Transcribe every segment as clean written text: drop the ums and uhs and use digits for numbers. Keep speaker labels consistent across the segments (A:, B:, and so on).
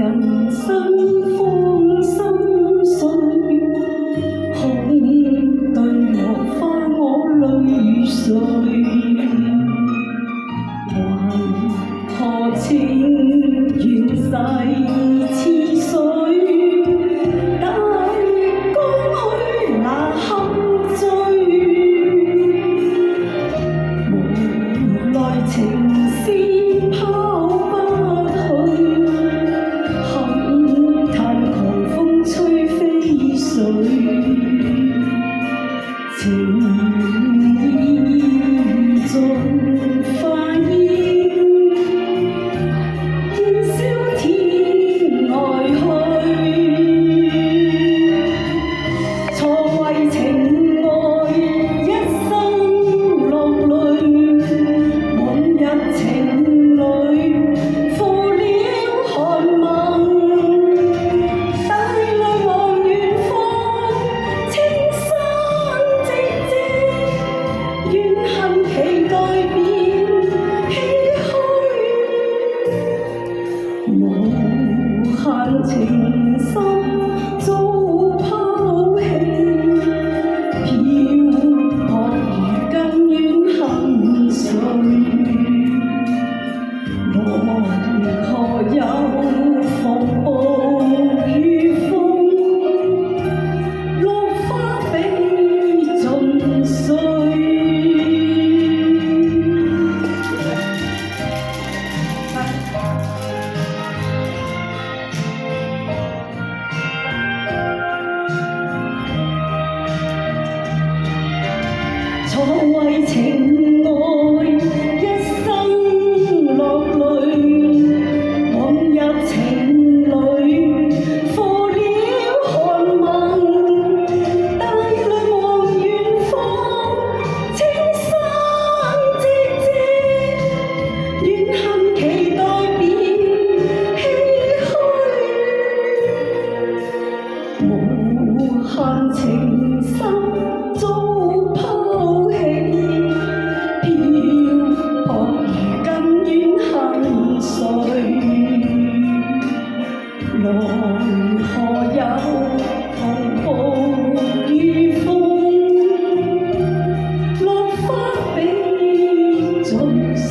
A: 人生方心碎，恐對落花我淚水，為何情緣逝似水，大江去那堪追，無奈情絲拋不去，慨嘆狂風吹飛水，情意盡化煙，煙消天外去。錯為情愛一生落淚，夢入情裏負了寒盟，帶淚望遠方，青山寂寂，怨恨期待變唏噓，無限情深早拋棄，漂泊如今怨恨誰？來何有蓬暴雨風，落花比盡碎。錯為情愛一生落淚，夢入情裏負了寒盟，帶淚望遠方，青山寂寂，怨恨期待變唏噓，無限情深早拋棄，漂泊如今怨恨誰？來何有蓬暴雨風，落花比盡碎。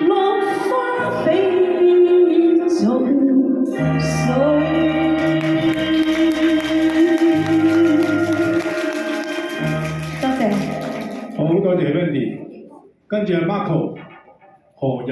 A: 落花比盡碎。多謝。
B: 好多謝 Wendy，跟住係 Marco 何日。